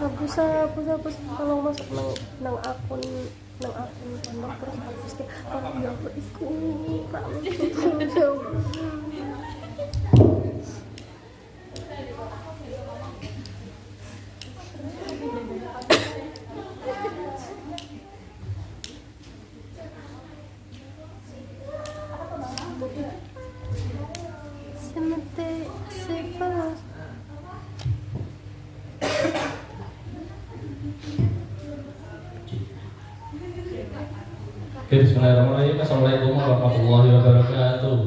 hapus tolong masuk nang akun pondok terus hapus ke tolong ya aku iku semete sepas. Bismillahirrahmanirrahim. Assalamualaikum warahmatullahi wabarakatuh.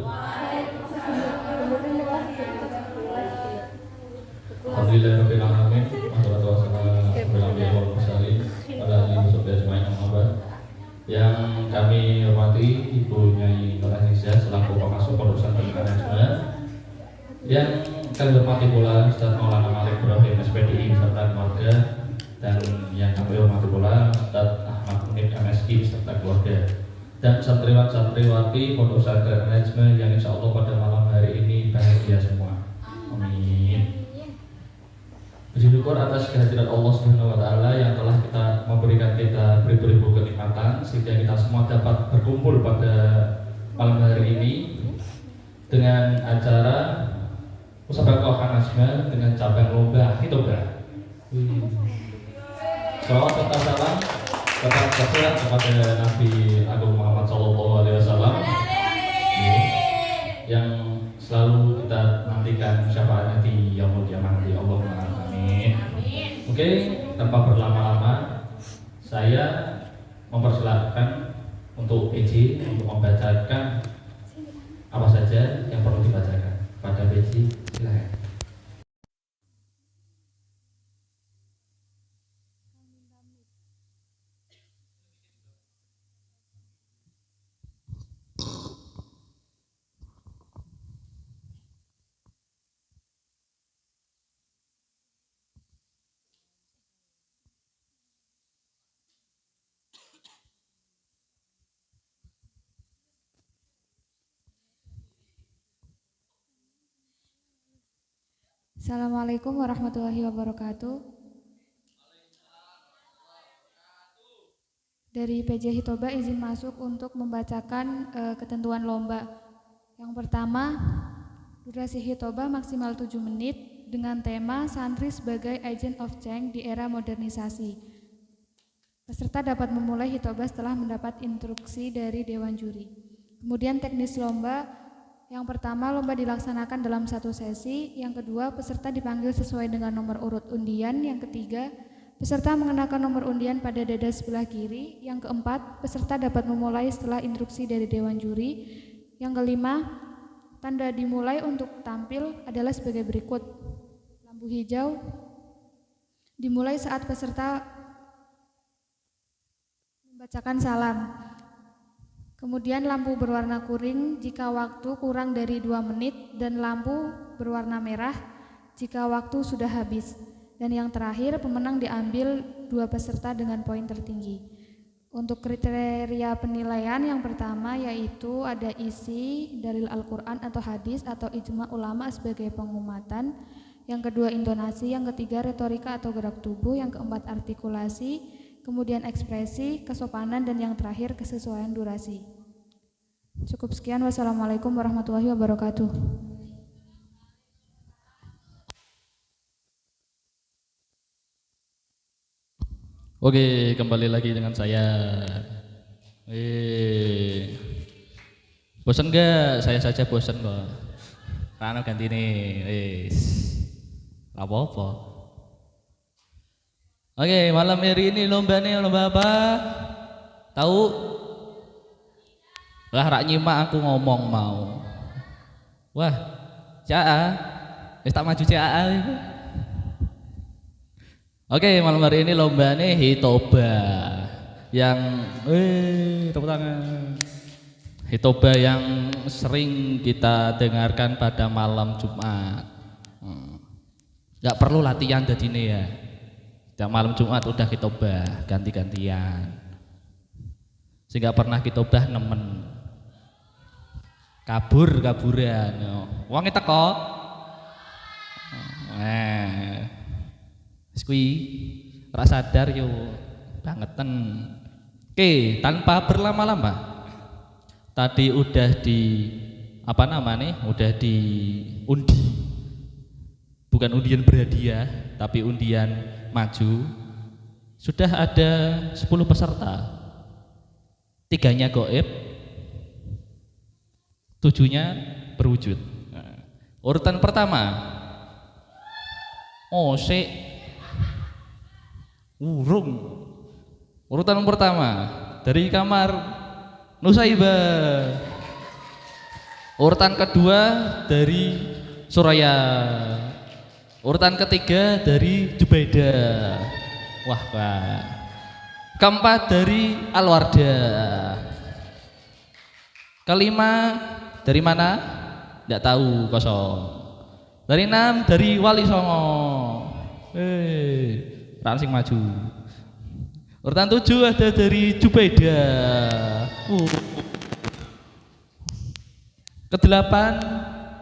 Alhamdulillahirabbil alamin. Wassalatu wassalamu ala nabiyil mursalin ala alihi washabbihi ajmain. Yang kami hormati Ibu Nyai Nur Aziza selaku pengasuh Pondok Pesantren Al-Hikmah. Yang kami hormati pula Ustaz Maulana Malik Ibrahim SPDI beserta keluarga, dan yang kami hormati pula Ustaz Ahmad Munib MSI beserta keluarga, dan santriwan-santriwati Pondok Pesantren Al-Hikmah yang insya Allah pada malam hari ini bahagia semua. Amin. Puji syukur atas kehadiran Allah Subhanahu wa taala yang telah memberikan kita beribu-ribu kenikmatan sehingga kita semua dapat berkumpul pada malam hari ini dengan acara Musabaqah Al-Hikmah dengan cabang lomba hitobah. Salawat serta salam tetap tercurah kepada Nabi Agung Muhammad SAW yang selalu kita nantikan syafaatnya di yaumul qiyamah nanti. Allahumma amin. Oke, tanpa berlama-lama saya mempersilahkan untuk PJ untuk membacakan apa saja yang perlu dibacakan. Pada PJ, silakan. Assalamualaikum warahmatullahi wabarakatuh. Dari PJ Hitoba izin masuk untuk membacakan ketentuan lomba. Yang pertama, durasi Hitoba maksimal 7 menit dengan tema santri sebagai agent of change di era modernisasi. Peserta dapat memulai Hitoba setelah mendapat instruksi dari Dewan Juri. Kemudian teknis lomba. Yang pertama, lomba dilaksanakan dalam satu sesi. Yang kedua, peserta dipanggil sesuai dengan nomor urut undian. Yang ketiga, peserta mengenakan nomor undian pada dada sebelah kiri. Yang keempat, peserta dapat memulai setelah instruksi dari Dewan Juri. Yang kelima, tanda dimulai untuk tampil adalah sebagai berikut. Lampu hijau dimulai saat peserta membacakan salam. Kemudian lampu berwarna kuning jika waktu kurang dari 2 menit dan lampu berwarna merah jika waktu sudah habis. Dan yang terakhir, pemenang diambil 2 peserta dengan poin tertinggi. Untuk kriteria penilaian yang pertama yaitu ada isi dalil Al-Quran atau hadis atau ijma ulama sebagai pengumatan. Yang kedua intonasi, yang ketiga retorika atau gerak tubuh, yang keempat artikulasi, kemudian ekspresi, kesopanan, dan yang terakhir kesesuaian durasi. Cukup sekian, wassalamualaikum warahmatullahi wabarakatuh. Oke, kembali lagi dengan saya. Bosan enggak? Saya saja bosan kok. Rano ganti nih. Apa-apa. Oke, malam hari ini lomba apa? Tahu? Lah rak nyimak aku ngomong mau. Wah, CA. Wis tak maju CA. Oke, malam hari ini lomba nih Hitoba. Yang tepuk tangan. Hitoba yang sering kita dengarkan pada malam Jumat. Enggak perlu latihan jadi ini ya. Setiap malam Jumat udah Hitoba ganti-gantian. Sehingga pernah Hitoba nemen. Kaburan. Wong teko. Wis kuwi ora sadar yo bangeten. Oke, tanpa berlama-lama. Tadi udah di apa namanya? Udah diundi. Bukan undian berhadiah, tapi undian maju. Sudah ada 10 peserta. 3-nya gaib, 7-nya berwujud. Nah, urutan pertama. Oh, urung. Urutan pertama dari kamar Nusaibah. Urutan kedua dari Suraya. Urutan ketiga dari Jubaidah. Wah, Pak. Keempat dari Alwarda. Kelima dari mana? Tidak tahu, kosong. Dari 6 dari Wali Songo. Ransing maju. Urutan 7 ada dari Jubaidah. Ke-8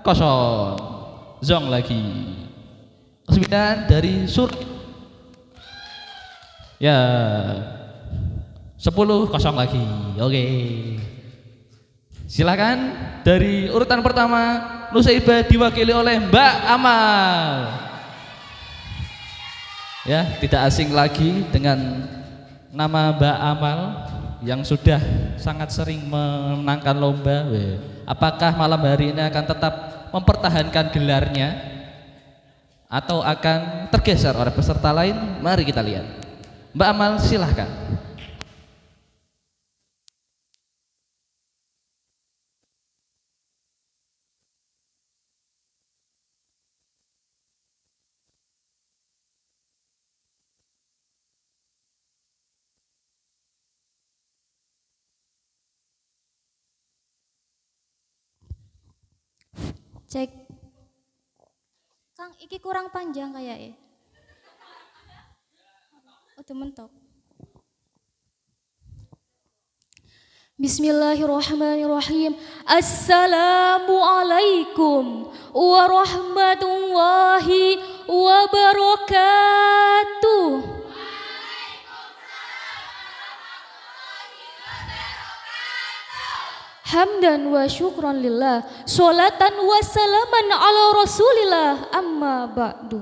kosong. Zong lagi. Ke-9 dari Sur. Ya. 10 kosong lagi. Oke. Silakan dari urutan pertama Nusaibah diwakili oleh Mbak Amal. Ya, tidak asing lagi dengan nama Mbak Amal yang sudah sangat sering memenangkan lomba. Apakah malam hari ini akan tetap mempertahankan gelarnya atau akan tergeser oleh peserta lain? Mari kita lihat. Mbak Amal, silahkan. Cek. Kang, iki kurang panjang kayak udah mentok. Bismillahirrahmanirrahim. Assalamualaikum warahmatullahi wabarakatuh. Hamdan wa syukran lillah, sholatan wa salaman ala rasulillah, amma ba'du.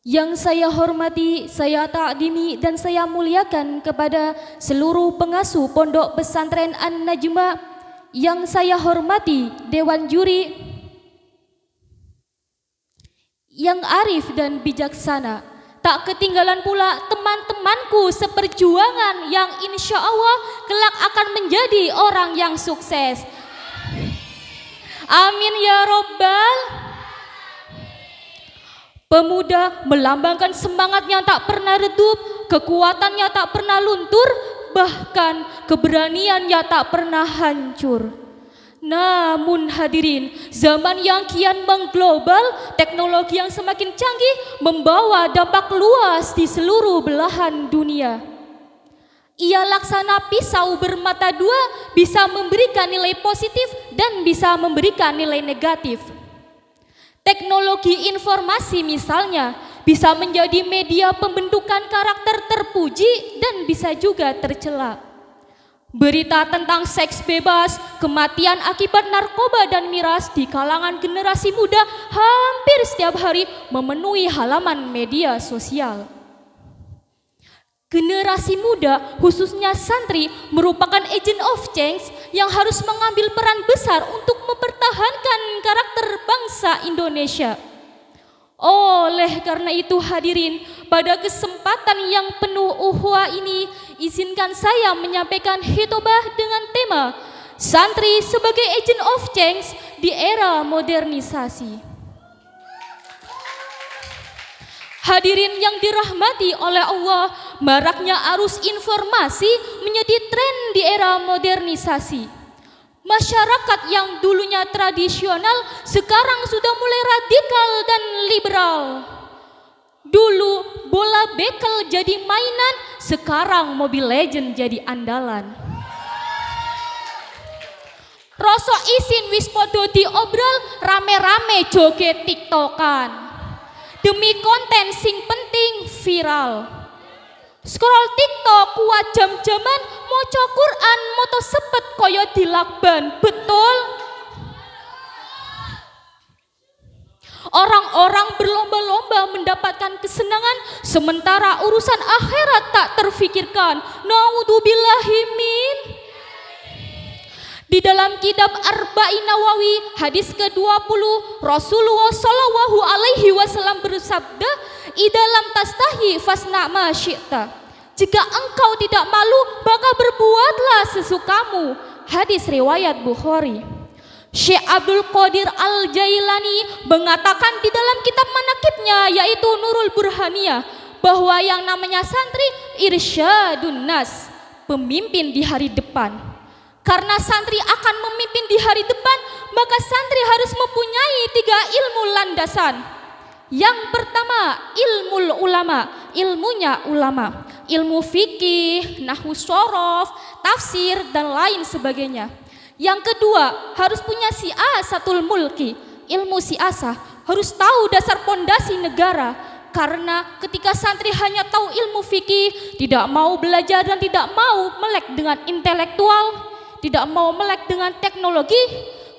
Yang saya hormati, saya ta'dimi dan saya muliakan kepada seluruh pengasuh Pondok Pesantren An-Najma. Yang saya hormati Dewan Juri yang arif dan bijaksana. Tak ketinggalan pula teman-temanku seperjuangan yang insya Allah kelak akan menjadi orang yang sukses. Amin ya Robbal. Pemuda melambangkan semangatnya tak pernah redup, kekuatannya tak pernah luntur, bahkan keberaniannya tak pernah hancur. Namun hadirin, zaman yang kian mengglobal, teknologi yang semakin canggih membawa dampak luas di seluruh belahan dunia. Ia laksana pisau bermata dua, bisa memberikan nilai positif dan bisa memberikan nilai negatif. Teknologi informasi misalnya bisa menjadi media pembentukan karakter terpuji dan bisa juga tercela. Berita tentang seks bebas, kematian akibat narkoba dan miras di kalangan generasi muda hampir setiap hari memenuhi halaman media sosial. Generasi muda, khususnya santri, merupakan agent of change yang harus mengambil peran besar untuk mempertahankan karakter bangsa Indonesia. Oleh karena itu hadirin, pada kesempatan yang penuh ukhuwah ini, izinkan saya menyampaikan khitbah dengan tema Santri sebagai Agent of Change di era modernisasi. Hadirin yang dirahmati oleh Allah, maraknya arus informasi menjadi tren di era modernisasi. Masyarakat yang dulunya tradisional sekarang sudah mulai radikal dan liberal. Dulu bola bekel jadi mainan, sekarang Mobile Legend jadi andalan. Rosok isin wis podo diobral, rame-rame joget tiktokan. Demi konten sing penting viral. Scroll TikTok kuat jam-jaman, moco Quran, moto sepet koyo dilakban. Betul? Orang-orang berlomba-lomba mendapatkan kesenangan, sementara urusan akhirat tak terfikirkan. Naudzubillahi min. Di dalam kitab Arba'in Nawawi hadis ke-20, Rasulullah Shallallahu alaihi wasallam bersabda, "Idalam tastahi fasna ma syi'ta." Jika engkau tidak malu, maka berbuatlah sesukamu. Hadis riwayat Bukhari. Syekh Abdul Qadir Al-Jailani mengatakan di dalam kitab manakibnya, yaitu Nurul Burhaniyah, bahwa yang namanya santri irsyadun nas, pemimpin di hari depan. Karena santri akan memimpin di hari depan, maka santri harus mempunyai 3 ilmu landasan. Yang pertama, ilmu ulama, ilmunya ulama, ilmu fikih, nahwu shorof, tafsir, dan lain sebagainya. Yang kedua, harus punya siasatul mulki, ilmu siasah, harus tahu dasar pondasi negara. Karena ketika santri hanya tahu ilmu fikih, tidak mau belajar dan tidak mau melek dengan intelektual, tidak mau melek dengan teknologi,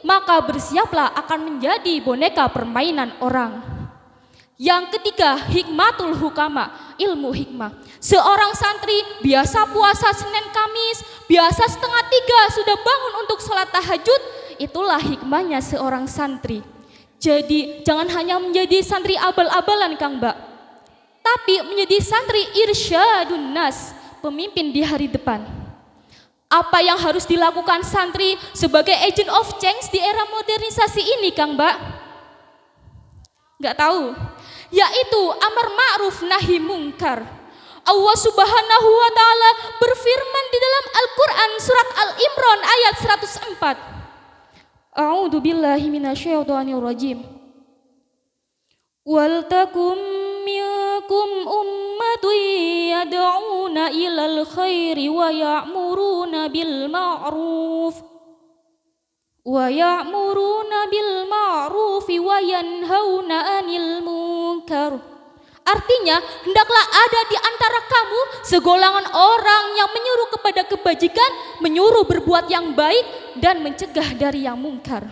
maka bersiaplah akan menjadi boneka permainan orang. Yang ketiga, hikmatul hukama, ilmu hikmah. Seorang santri biasa puasa Senin Kamis, biasa 2:30 sudah bangun untuk sholat tahajud. Itulah hikmahnya seorang santri. Jadi jangan hanya menjadi santri abal-abalan Kang Mbak, tapi menjadi santri irsyadun nas, pemimpin di hari depan. Apa yang harus dilakukan santri sebagai agent of change di era modernisasi ini Kang Mbak? Nggak tahu. Yaitu amar ma'ruf nahi mungkar. Allah Subhanahu wa taala berfirman di dalam Al-Qur'an surat Al-Imran ayat 104. A'udzu billahi minasyaitonir rajim. Wal takum minkum ummatun yad'una ilal khairi wa ya'muruna bil ma'ruf wa yanhauna 'anil munkar. Artinya, hendaklah ada di antara kamu segolongan orang yang menyuruh kepada kebajikan, menyuruh berbuat yang baik, dan mencegah dari yang mungkar.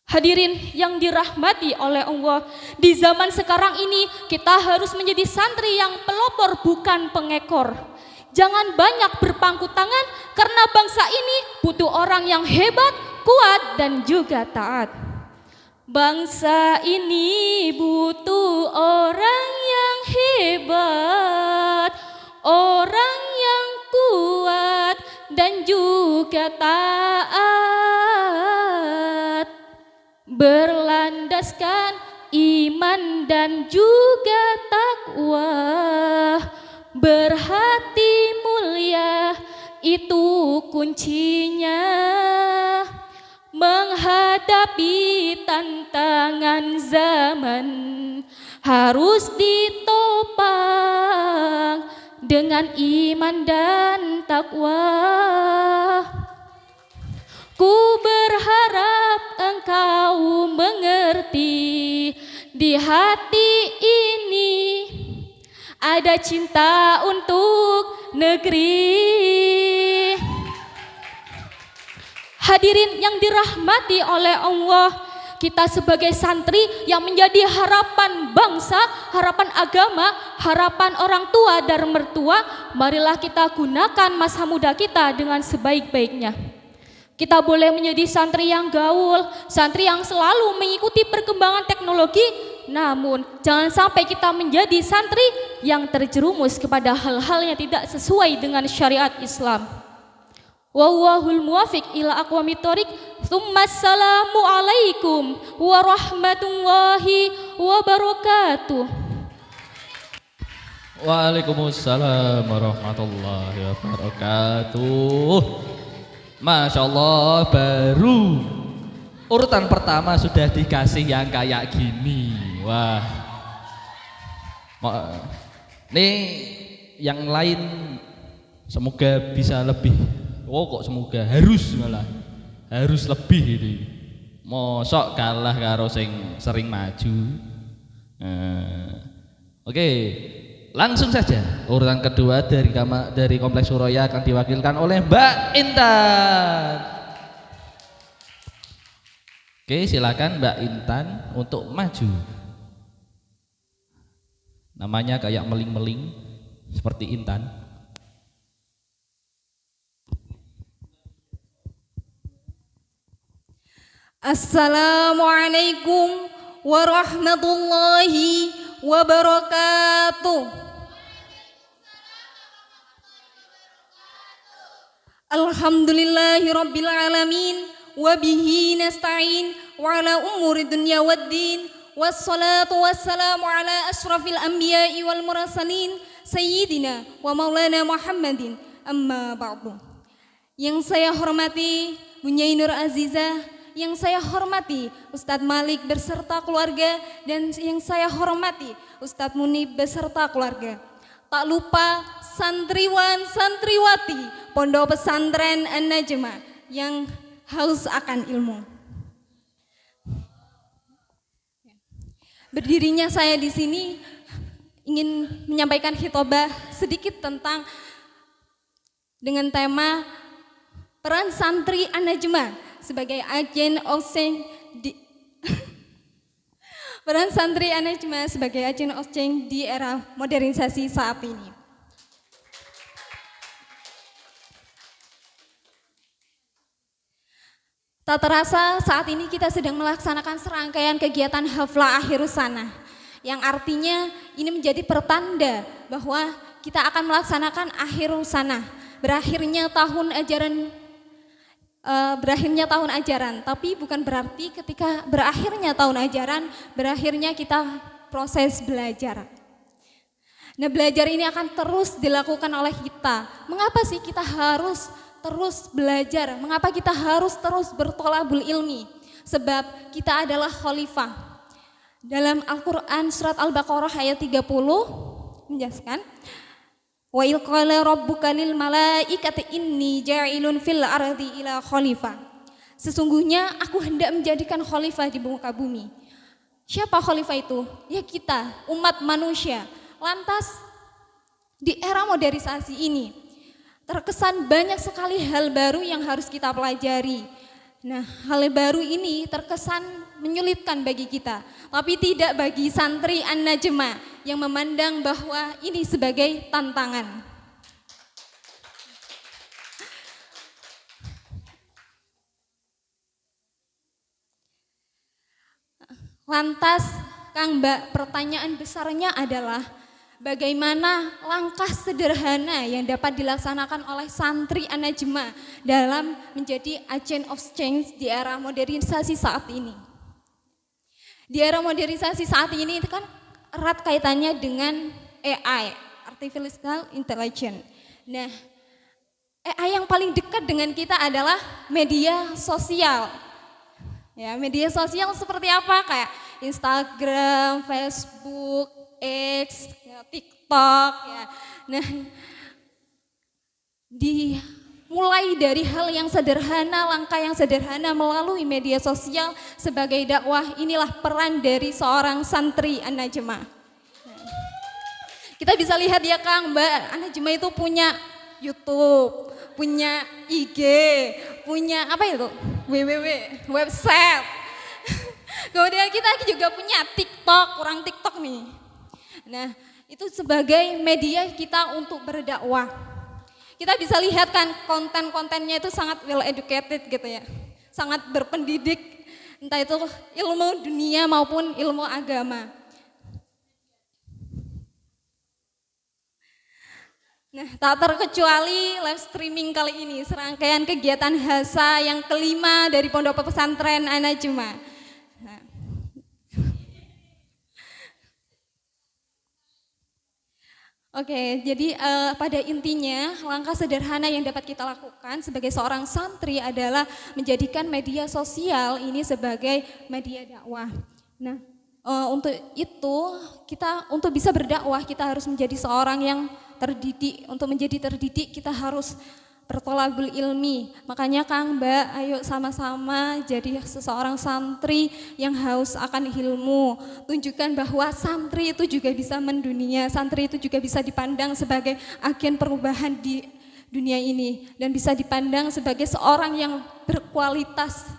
Hadirin yang dirahmati oleh Allah, di zaman sekarang ini kita harus menjadi santri yang pelopor bukan pengekor. Jangan banyak berpangku tangan, karena bangsa ini butuh orang yang hebat, kuat, dan juga taat. Bangsa ini butuh orang yang hebat, orang yang kuat, dan juga taat, berlandaskan iman dan juga takwa, berhati mulia, itu kuncinya. Menghadapi tantangan zaman harus ditopang dengan iman dan takwa. Ku berharap engkau mengerti, di hati ini ada cinta untuk negeri. Hadirin yang dirahmati oleh Allah, kita sebagai santri yang menjadi harapan bangsa, harapan agama, harapan orang tua dan mertua, marilah kita gunakan masa muda kita dengan sebaik-baiknya. Kita boleh menjadi santri yang gaul, santri yang selalu mengikuti perkembangan teknologi, namun jangan sampai kita menjadi santri yang terjerumus kepada hal-hal yang tidak sesuai dengan syariat Islam. Wallahul muwafiq ila aqwamit thoriq. Assalamu alaikum warahmatullahi wabarakatuh. Waalaikumsalam warahmatullahi wabarakatuh. Masya Allah, baru urutan pertama sudah dikasih yang kayak gini. Wah, nih yang lain semoga bisa lebih. Oh kok semoga, harus malah harus lebih ini. Mosok kalah karo sing sering maju. Oke, langsung saja urutan kedua dari Kompleks Suroya akan diwakilkan oleh Mbak Intan. Oke, silakan Mbak Intan untuk maju. Namanya kayak meling-meling seperti Intan. Assalamualaikum warahmatullahi wabarakatuh. Alhamdulillahirabbil alamin wa bihi nasta'in wa ala umuri dunya waddin wassalatu wassalamu ala asyrafil anbiya'i wal mursalin sayyidina wa maulana Muhammadin amma ba'du. Yang saya hormati Bu Nyai Nur Azizah, yang saya hormati Ustadz Malik beserta keluarga, dan yang saya hormati Ustadz Munib beserta keluarga. Tak lupa santriwan santriwati Pondok Pesantren An-Najmah yang haus akan ilmu. Berdirinya saya di sini ingin menyampaikan khitbah sedikit tentang dengan tema peran santri An-Najmah sebagai agen of change peran santri An-Najmah sebagai agen of change di era modernisasi saat ini. Tak terasa saat ini kita sedang melaksanakan serangkaian kegiatan haflah akhirus sanah, yang artinya ini menjadi pertanda bahwa kita akan melaksanakan akhirus sanah, berakhirnya tahun ajaran, tapi bukan berarti ketika berakhirnya tahun ajaran, berakhirnya kita proses belajar. Nah, belajar ini akan terus dilakukan oleh kita. Mengapa sih kita harus terus belajar? Mengapa kita harus terus bertolabul ilmi? Sebab kita adalah khalifah. Dalam Al-Quran surat Al-Baqarah ayat 30 menjelaskan, wa il qala rabbuka lil malaikati inni ja'ilun fil ardi ila khalifah. Sesungguhnya aku hendak menjadikan khalifah di muka bumi. Siapa khalifah itu? Ya kita, umat manusia. Lantas di era modernisasi ini terkesan banyak sekali hal baru yang harus kita pelajari. Nah, hal baru ini terkesan menyulitkan bagi kita, tapi tidak bagi santri An-Najmah yang memandang bahwa ini sebagai tantangan. Lantas, Kang Mbak, pertanyaan besarnya adalah bagaimana langkah sederhana yang dapat dilaksanakan oleh santri An-Najmah dalam menjadi agent of change di era modernisasi saat ini. Di era modernisasi saat ini itu kan erat kaitannya dengan AI, Artificial Intelligence. Nah, AI yang paling dekat dengan kita adalah media sosial. Ya, media sosial seperti apa? Kayak Instagram, Facebook, X, ya, TikTok, ya. Nah, mulai dari hal yang sederhana, langkah yang sederhana melalui media sosial sebagai dakwah, inilah peran dari seorang santri An-Najmah. Kita bisa lihat ya Kang, Mbak, An-Najmah itu punya YouTube, punya IG, punya apa itu? website. Kemudian kita juga punya TikTok, orang TikTok nih. Nah, itu sebagai media kita untuk berdakwah. Kita bisa lihat kan konten-kontennya itu sangat well educated gitu ya. Sangat berpendidik, entah itu ilmu dunia maupun ilmu agama. Nah, tak terkecuali live streaming kali ini, serangkaian kegiatan HASA yang kelima dari Pondok Pesantren An-Najmah. Nah. Oke, jadi pada intinya langkah sederhana yang dapat kita lakukan sebagai seorang santri adalah menjadikan media sosial ini sebagai media dakwah. Nah, untuk itu untuk bisa berdakwah kita harus menjadi seorang yang terdidik. Untuk menjadi terdidik kita harus bertolabul ilmi. Makanya Kang Mbak, ayo sama-sama jadi seseorang santri yang haus akan ilmu. Tunjukkan bahwa santri itu juga bisa mendunia, santri itu juga bisa dipandang sebagai agen perubahan di dunia ini. Dan bisa dipandang sebagai seorang yang berkualitas,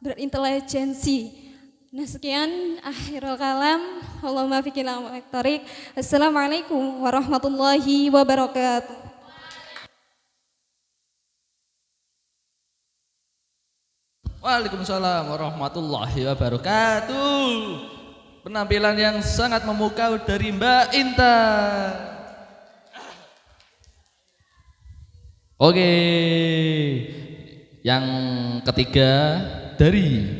berintelijensi. Nah sekian akhirul kalam. Allahumma fiqil amatarik. Assalamualaikum warahmatullahi wabarakatuh. Waalaikumsalam warahmatullahi wabarakatuh. Penampilan yang sangat memukau dari Mbak Intan. Oke, yang ketiga dari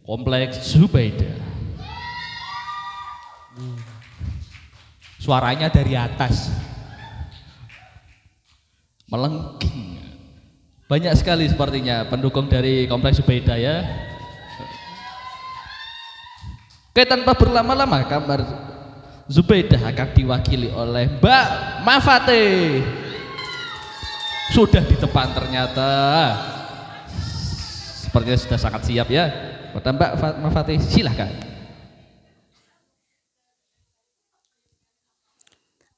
Kompleks Zubaidah. Suaranya dari atas. Melengking. Banyak sekali sepertinya pendukung dari Kompleks Zubaidah ya. Oke, tanpa berlama-lama kabar Zubaidah akan diwakili oleh Mbak Mafate. Sudah di depan ternyata. Sepertinya sudah sangat siap ya. Kepada Mbak Mafate silahkan.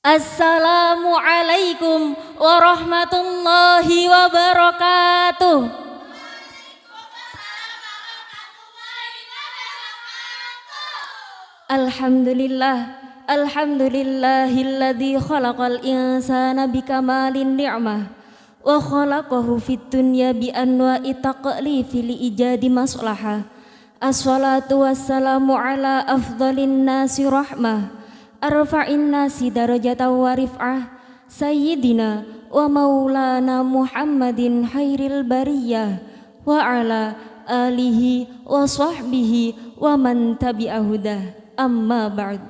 Assalamualaikum warahmatullahi wabarakatuh. Alhamdulillahilladzi khalaqal insana bikamalin ni'mah wa khalaqahu fid dunya bi anwa'i taqlifi li ijadi maslahah. Assalatu wassalamu ala afdhalin nasi rahmah arfa'in nasi darajatan wa rif'ah sayyidina wa maulana Muhammadin khairil bariyah wa ala alihi wa sahbihi wa man tabi'ahudah. Amma ba'd.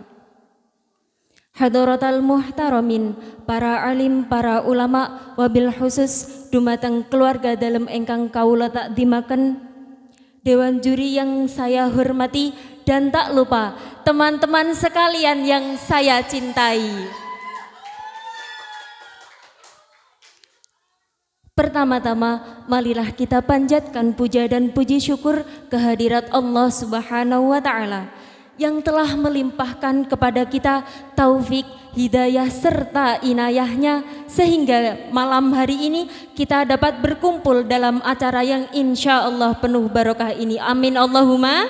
Hadaratal muhtaramin, para alim, para ulama, wabil khusus dumateng keluarga dalam engkang kaula takdimaken, dewan juri yang saya hormati, dan tak lupa teman-teman sekalian yang saya cintai. Pertama-tama, marilah kita panjatkan puja dan puji syukur kehadirat Allah Subhanahu wa Ta'ala yang telah melimpahkan kepada kita taufik, hidayah serta inayahnya sehingga malam hari ini kita dapat berkumpul dalam acara yang insya Allah penuh barokah ini. Amin Allahumma.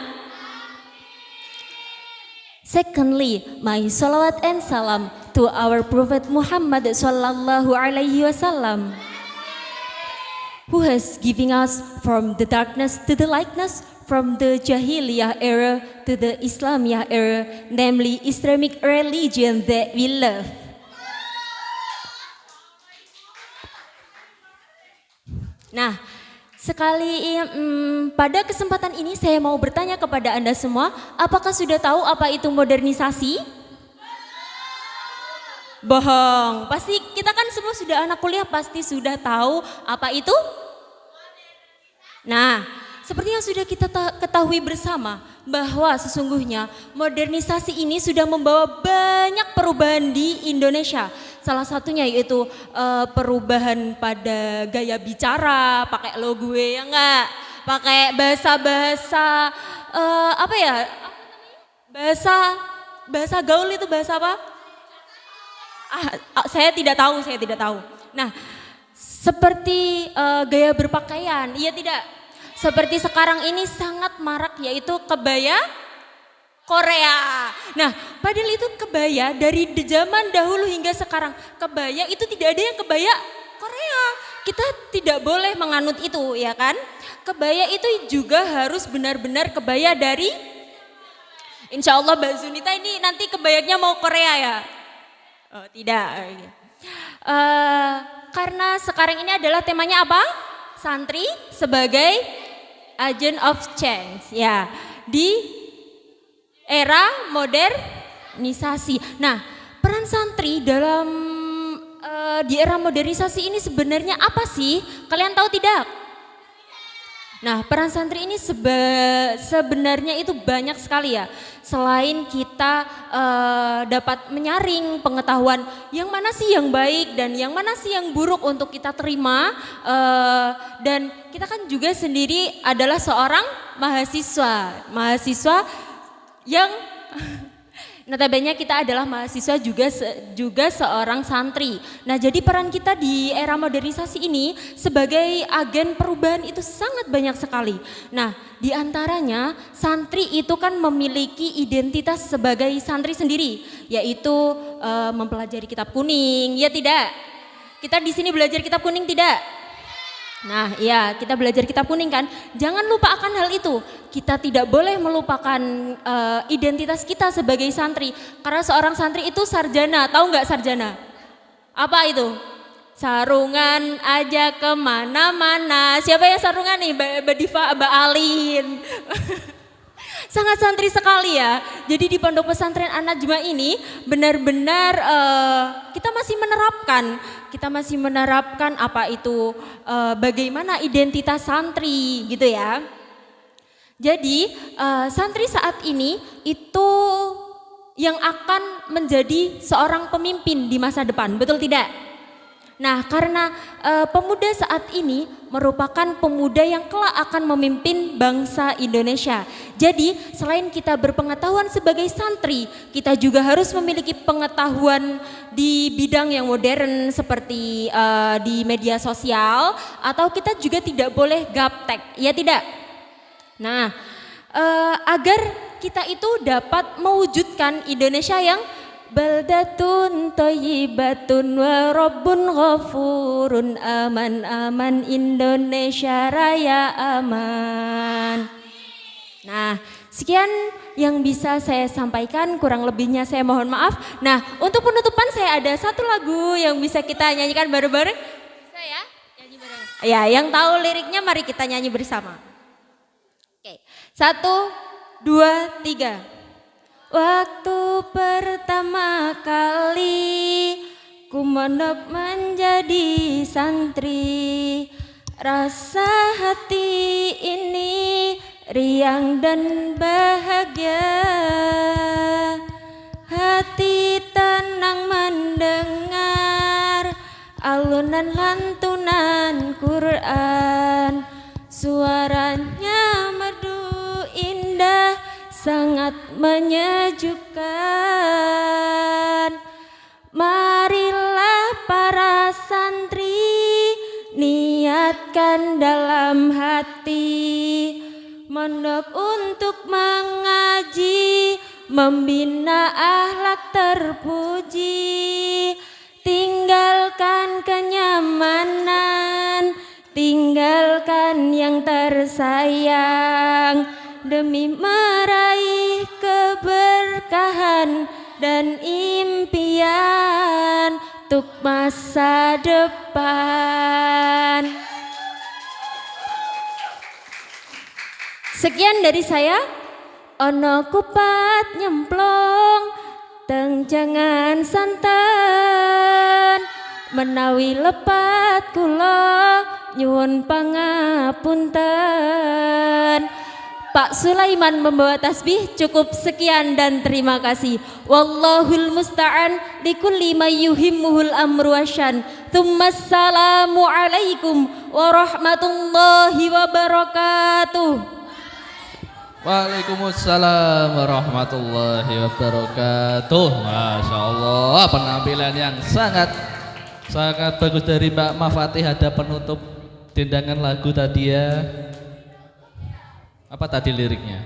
Secondly, my salawat and salam to our Prophet Muhammad sallallahu alaihi wasallam, who has given us from the darkness to the lightness, from the Jahiliyah era to the Islamiyah era, namely Islamic religion that we love. Nah, pada kesempatan ini saya mau bertanya kepada Anda semua, apakah sudah tahu apa itu modernisasi? Bohong, pasti kita kan semua sudah anak kuliah pasti sudah tahu apa itu? Nah, seperti yang sudah kita ketahui bersama bahwa sesungguhnya modernisasi ini sudah membawa banyak perubahan di Indonesia. Salah satunya yaitu perubahan pada gaya bicara, pakai lo gue ya enggak, pakai bahasa-bahasa apa ya? Bahasa gaul itu bahasa apa? Saya tidak tahu. Nah, seperti gaya berpakaian, iya tidak? Seperti sekarang ini sangat marak yaitu kebaya Korea. Nah, padahal itu kebaya dari zaman dahulu hingga sekarang. Kebaya itu tidak ada yang kebaya Korea. Kita tidak boleh menganut itu, ya kan? Kebaya itu juga harus benar-benar kebaya dari, insya Allah Mbak Zunita ini nanti kebayanya mau Korea ya? Oh tidak. Karena sekarang ini adalah temanya apa? Santri sebagai agent of change, ya, di era modernisasi. Nah, peran santri dalam di era modernisasi ini sebenarnya apa sih? Kalian tahu tidak? Nah, peran santri ini sebenarnya itu banyak sekali ya. Selain kita dapat menyaring pengetahuan yang mana sih yang baik dan yang mana sih yang buruk untuk kita terima, dan kita kan juga sendiri adalah seorang mahasiswa yang notabene kita adalah mahasiswa juga seorang santri. Nah, jadi peran kita di era modernisasi ini sebagai agen perubahan itu sangat banyak sekali. Nah, di antaranya santri itu kan memiliki identitas sebagai santri sendiri, yaitu mempelajari kitab kuning, ya tidak? Kita di sini belajar kitab kuning tidak? Nah, iya, kita belajar kitab kuning kan. Jangan lupa akan hal itu. Kita tidak boleh melupakan identitas kita sebagai santri. Karena seorang santri itu sarjana. Tahu nggak sarjana? Apa itu? Sarungan aja kemana-mana. Siapa yang sarungan nih? Mbak Diva, Mbak Alin. Sangat santri sekali ya. Jadi di Pondok Pesantren An-Najmah ini benar-benar kita masih menerapkan apa itu bagaimana identitas santri gitu ya. Jadi santri saat ini itu yang akan menjadi seorang pemimpin di masa depan, betul tidak? Nah, karena pemuda saat ini merupakan pemuda yang kelak akan memimpin bangsa Indonesia. Jadi selain kita berpengetahuan sebagai santri, kita juga harus memiliki pengetahuan di bidang yang modern seperti di media sosial, atau kita juga tidak boleh gaptek, ya tidak? Nah, agar kita itu dapat mewujudkan Indonesia yang baldatun thayyibatun wa rabbun ghafurun, aman aman Indonesia raya aman. Nah, sekian yang bisa saya sampaikan, kurang lebihnya saya mohon maaf. Nah, untuk penutupan saya ada satu lagu yang bisa kita nyanyikan bareng-bareng. Saya nyanyi bareng. Ya, yang tahu liriknya mari kita nyanyi bersama. Oke, 1, 2, 3. Waktu pertama kali ku mondok menjadi santri, rasa hati ini riang dan bahagia. Hati tenang mendengar alunan lantunan Quran, suaranya merdu indah, sangat menyejukkan. Marilah para santri niatkan dalam hati, mondok untuk mengaji, membina akhlak terpuji. Tinggalkan kenyamanan, tinggalkan yang tersayang, demi meraih keberkahan dan impian untuk masa depan. Sekian dari saya. Ono kupat nyemplung teng jangan santan, menawi lepat kula nyuwun pangapunten. Pak Sulaiman membawa tasbih. Cukup sekian dan terima kasih. Wallahul musta'an likulli mayyuhimmuhul amru wasyan. Tsummassalamu alaikum warahmatullahi wabarakatuh. Waalaikumsalam warahmatullahi wabarakatuh. Masya Allah, penampilan yang sangat bagus dari Mbak Mafatih. Ada penutup tendangan lagu tadi ya. Apa tadi liriknya?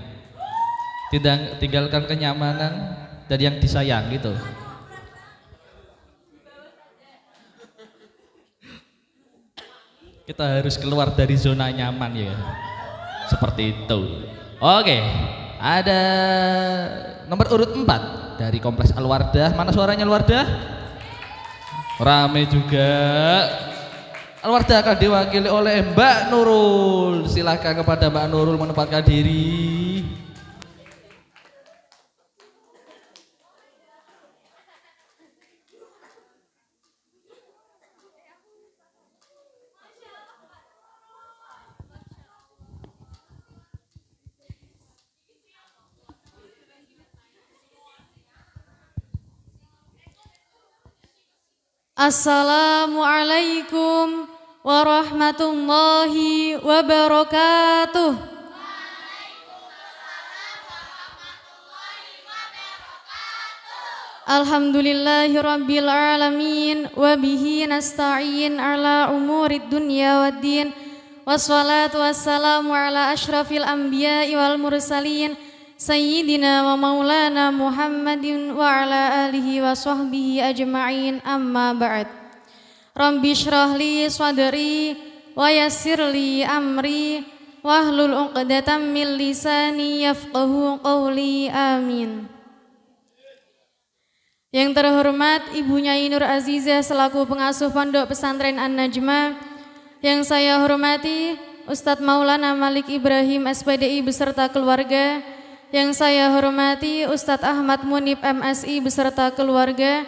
Tinggalkan kenyamanan dan yang disayang gitu. Kita harus keluar dari zona nyaman ya. Seperti itu. Oke, ada nomor urut 4 dari Kompleks Al-Wardah. Mana suaranya Al-Wardah? Rame juga. Al-Wardah akan diwakili oleh Mbak Nurul. Silakan kepada Mbak Nurul menempatkan diri. Assalamualaikum warahmatullahi wabarakatuh. Alhamdulillahirabbil alamin wa bihi nasta'in ala umurid dunya waddin. Wassalatu wassalamu ala asyrafil anbiya'i wal mursalin Sayyidina wa maulana Muhammadin wa ala alihi wa sahbihi ajma'in, amma ba'd. Rabbi syrah li sadri wa yassir li amri wahlul 'uqdatam min lisani yafqahu qawli, amin. Yang terhormat Ibu Nyai Nur Azizah selaku pengasuh Pondok Pesantren An-Najmah, yang saya hormati Ustadz Maulana Malik Ibrahim SPDI beserta keluarga, yang saya hormati Ustadz Ahmad Munib MSI beserta keluarga,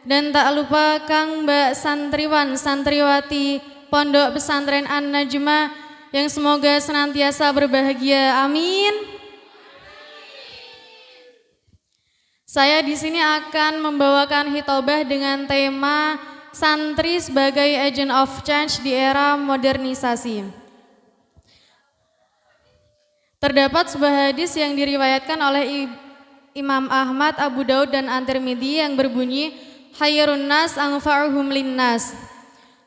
dan tak lupa Kang Mbak Santriwan Santriwati Pondok Pesantren An-Najmah yang semoga senantiasa berbahagia, amin. Saya di sini akan membawakan hitobah dengan tema santri sebagai agent of change di era modernisasi. Terdapat sebuah hadis yang diriwayatkan oleh Imam Ahmad, Abu Daud dan At-Tirmidzi yang berbunyi, khairun nas anfa'uhum linnas.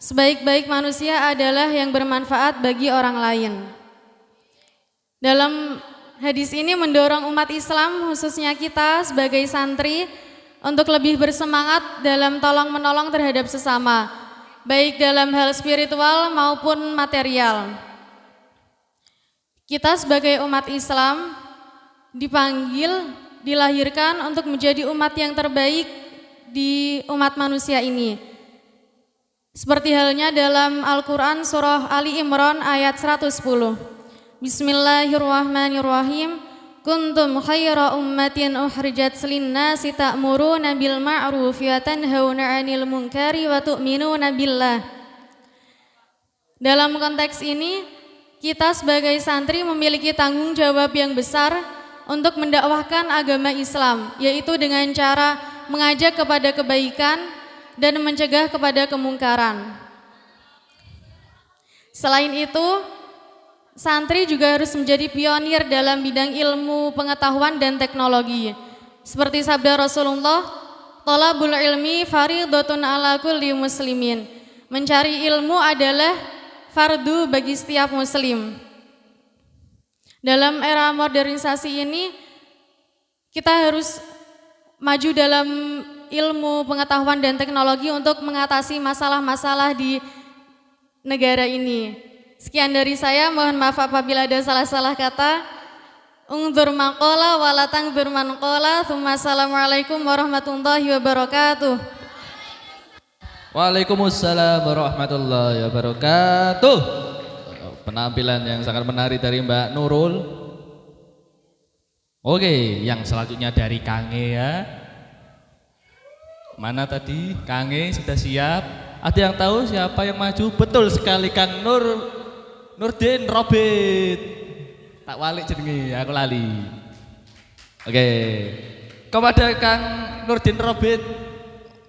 Sebaik-baik manusia adalah yang bermanfaat bagi orang lain. Dalam hadis ini mendorong umat Islam, khususnya kita sebagai santri, untuk lebih bersemangat dalam tolong-menolong terhadap sesama, baik dalam hal spiritual maupun material. Kita sebagai umat Islam dipanggil, dilahirkan untuk menjadi umat yang terbaik di umat manusia ini. Seperti halnya dalam Al-Quran surah Ali Imran ayat 110. Bismillahirrahmanirrahim. Kuntum khaira ummatin ukhrijat linnasi ta'muruna bil ma'ruf wa tanhauna 'anil munkari wa tu'minuna billah. Dalam konteks ini, kita sebagai santri memiliki tanggung jawab yang besar untuk mendakwahkan agama Islam, yaitu dengan cara mengajak kepada kebaikan dan mencegah kepada kemungkaran. Selain itu, santri juga harus menjadi pionir dalam bidang ilmu, pengetahuan, dan teknologi. Seperti sabda Rasulullah, thalabul ilmi fardhatun ala kulli muslimin. Mencari ilmu adalah fardu bagi setiap muslim. Dalam era modernisasi ini, kita harus maju dalam ilmu, pengetahuan, dan teknologi untuk mengatasi masalah-masalah di negara ini. Sekian dari saya, mohon maaf apabila ada salah-salah kata. Ungdzur maqala wa la tangdzur man qala. Assalamualaikum warahmatullahi wabarakatuh. Waalaikumsalam warahmatullahi wabarakatuh. Penampilan yang sangat menarik dari Mbak Nurul. Oke, yang selanjutnya dari Kange ya. Mana tadi? Kange sudah siap. Ada yang tahu siapa yang maju? Betul sekali, Kang Nurdin Robert. Tak walik jenenge, aku lali. Oke. Kepada Kang Nurdin Robert,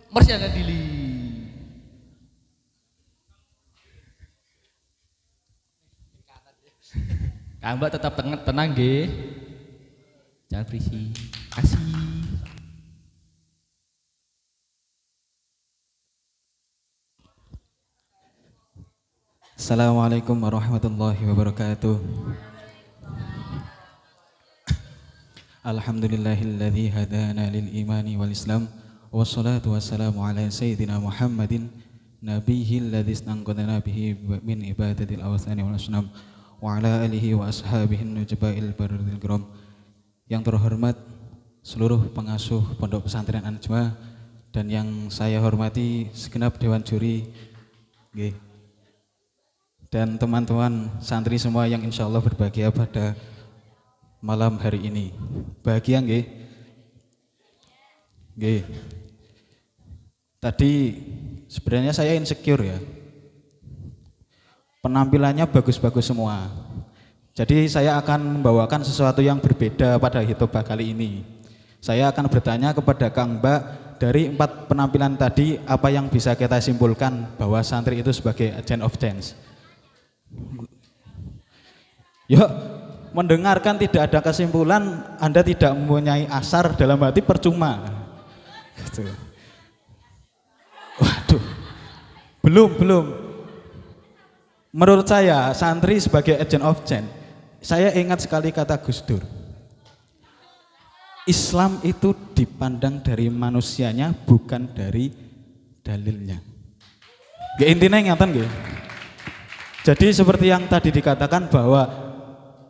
Mersiana Dili. Kang Mbak tetap tenang nggih. Jangan berisik. Kasih. Assalamualaikum warahmatullahi wabarakatuh. Alhamdulillahilladzi hadana lil imani wal islam wassalatu wassalamu ala sayyidina Muhammadin nabiyil ladzi istanqadana bihi min ibadatil awthani wal asnam wa ala alihi wa ashabihi nujabail baridil kiram. Yang terhormat seluruh pengasuh Pondok Pesantren An-Najmah dan yang saya hormati segenap dewan juri nggih. Dan teman-teman santri semua yang insya Allah berbahagia pada malam hari ini. Bahagia nggih? Nggih. Tadi sebenarnya saya insecure ya. Penampilannya bagus-bagus semua. Jadi saya akan membawakan sesuatu yang berbeda pada hitobah kali ini. Saya akan bertanya kepada Kang Mbak dari 4 penampilan tadi, apa yang bisa kita simpulkan bahwa santri itu sebagai agent of change? Yuk, mendengarkan tidak ada kesimpulan, Anda tidak mempunyai asar dalam hati, percuma. Gitu. Waduh, belum. Menurut saya, santri sebagai agent of change, saya ingat sekali kata Gus Dur. Islam itu dipandang dari manusianya, bukan dari dalilnya. Gak intinya ingatan gak? Jadi seperti yang tadi dikatakan bahwa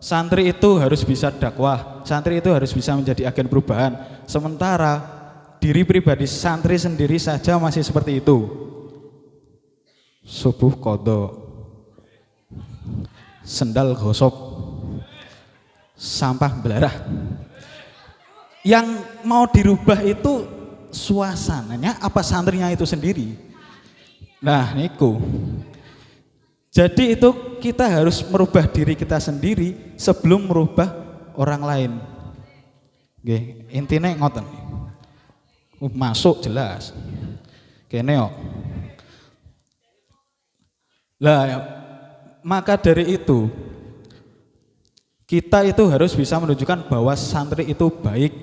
santri itu harus bisa dakwah, santri itu harus bisa menjadi agen perubahan. Sementara diri pribadi santri sendiri saja masih seperti itu. Subuh qadha, sendal gosok, sampah belarah. Yang mau dirubah itu suasananya apa santrinya itu sendiri. Nah niku. Jadi itu kita harus merubah diri kita sendiri sebelum merubah orang lain. Nggih, intine ngoten. Masuk jelas. Kene yo. Lah maka dari itu kita itu harus bisa menunjukkan bahwa santri itu baik,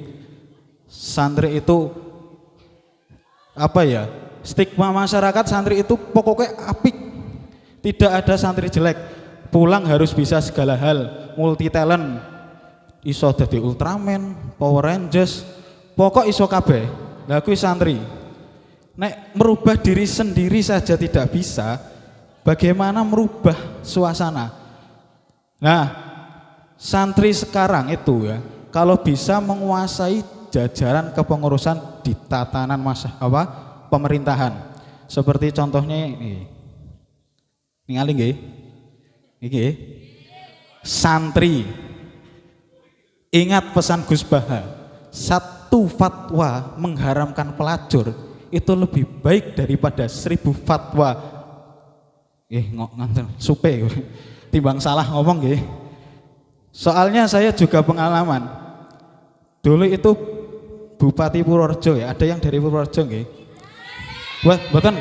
santri itu apa ya, stigma masyarakat santri itu pokoknya apik, tidak ada santri jelek, pulang harus bisa segala hal, multi talent, iso dadi Ultraman, Power Rangers, pokok iso kabeh. Lah kuwi santri. Nek merubah diri sendiri saja tidak bisa, bagaimana merubah suasana? Nah, santri sekarang itu ya, kalau bisa menguasai jajaran kepengurusan di tatanan pemerintahan. Seperti contohnya ini. Ningali nggih? Iki. Santri. Ingat pesan Gus Baha. Satu fatwa mengharamkan pelacur itu lebih baik daripada 1000 fatwa. Nganten supe. Timbang salah ngomong nggih. Soalnya saya juga pengalaman. Dulu itu Bupati Purworejo ya, ada yang dari Purworejo nggih? Wah, mboten.